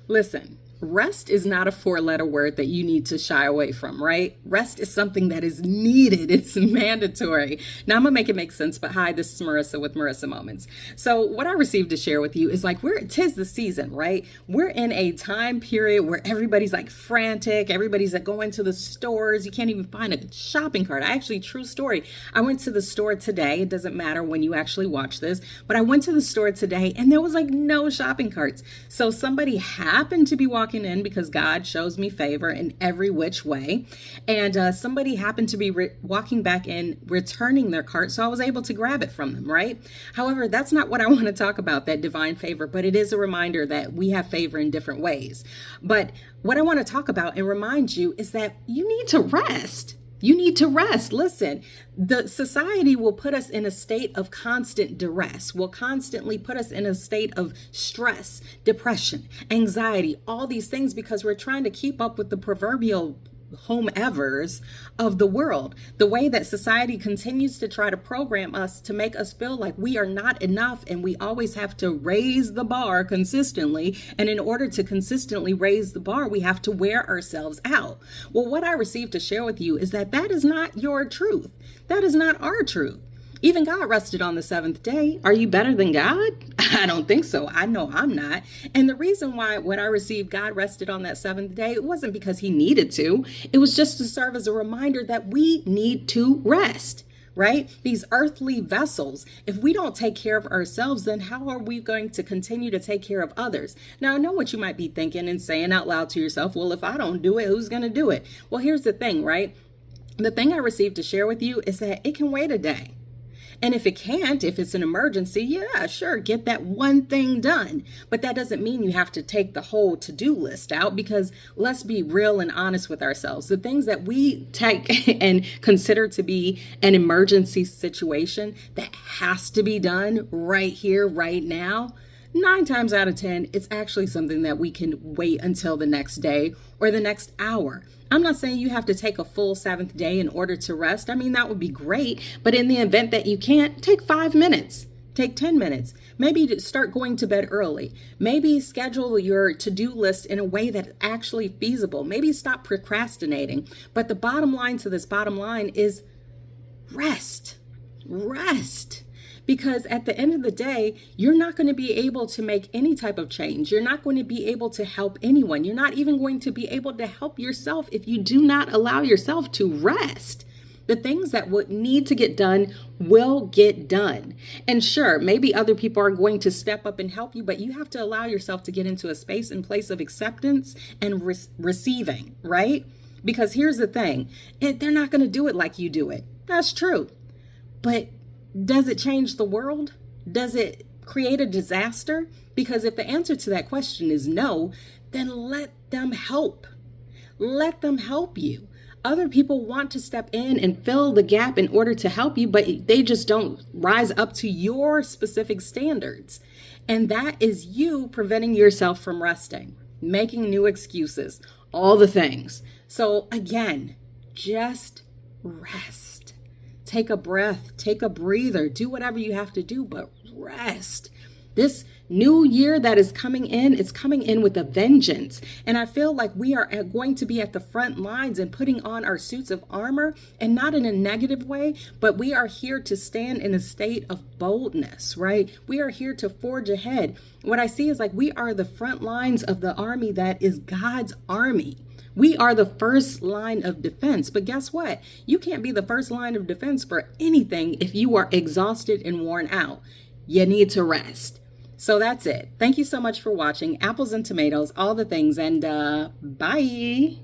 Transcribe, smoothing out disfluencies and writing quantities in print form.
Listen, rest is not a four-letter word that you need to shy away from, right? Rest is something that is needed. It's mandatory. Now I'm gonna make it make sense, but hi, this is Marissa with Marissa Moments. So what I received to share with you is like tis the season, right? We're in a time period where everybody's like frantic, everybody's like going to the stores. You can't even find a shopping cart. True story. I went to the store today. It doesn't matter when you actually watch this, but I went to the store today and there was like no shopping carts. So somebody happened to be walking in because God shows me favor in every which way. And somebody happened to be walking back in, returning their cart. So I was able to grab it from them, right? However, that's not what I want to talk about, that divine favor, but it is a reminder that we have favor in different ways. But what I want to talk about and remind you is that you need to rest. You need to rest. Listen, the society will put us in a state of constant duress, will constantly put us in a state of stress, depression, anxiety, all these things because we're trying to keep up with the proverbial whomevers of the world. The way that society continues to try to program us to make us feel like we are not enough and we always have to raise the bar consistently. And in order to consistently raise the bar, we have to wear ourselves out. Well, what I received to share with you is that that is not your truth. That is not our truth. Even God rested on the seventh day. Are you better than God? I don't think so. I know I'm not. And the reason why when I received God rested on that seventh day, it wasn't because he needed to. It was just to serve as a reminder that we need to rest, right? These earthly vessels, if we don't take care of ourselves, then how are we going to continue to take care of others? Now, I know what you might be thinking and saying out loud to yourself. Well, if I don't do it, who's going to do it? Well, here's the thing, right? The thing I received to share with you is that it can wait a day. And if it can't, if it's an emergency, yeah, sure, get that one thing done. But that doesn't mean you have to take the whole to-do list out, because let's be real and honest with ourselves. The things that we take and consider to be an emergency situation that has to be done right here, right now, 9 times out of 10, it's actually something that we can wait until the next day or the next hour. I'm not saying you have to take a full 7th day in order to rest. I mean, that would be great. But in the event that you can't, take 5 minutes. Take 10 minutes. Maybe start going to bed early. Maybe schedule your to-do list in a way that's actually feasible. Maybe stop procrastinating. But the bottom line is rest. Rest. Because at the end of the day, you're not going to be able to make any type of change. You're not going to be able to help anyone. You're not even going to be able to help yourself if you do not allow yourself to rest. The things that would need to get done will get done. And sure, maybe other people are going to step up and help you, but you have to allow yourself to get into a space and place of acceptance and receiving, right? Because here's the thing, they're not going to do it like you do it. That's true. But does it change the world? Does it create a disaster? Because if the answer to that question is no, then let them help. Let them help you. Other people want to step in and fill the gap in order to help you, but they just don't rise up to your specific standards. And that is you preventing yourself from resting, making new excuses, all the things. So again, just rest. Take a breath, take a breather, do whatever you have to do, but rest. This new year that is coming in, it's coming in with a vengeance. And I feel like we are going to be at the front lines and putting on our suits of armor, and not in a negative way, but we are here to stand in a state of boldness, right? We are here to forge ahead. What I see is like we are the front lines of the army that is God's army. We are the first line of defense. But guess what? You can't be the first line of defense for anything if you are exhausted and worn out. You need to rest. So that's it. Thank you so much for watching. Apples and tomatoes, all the things, and bye.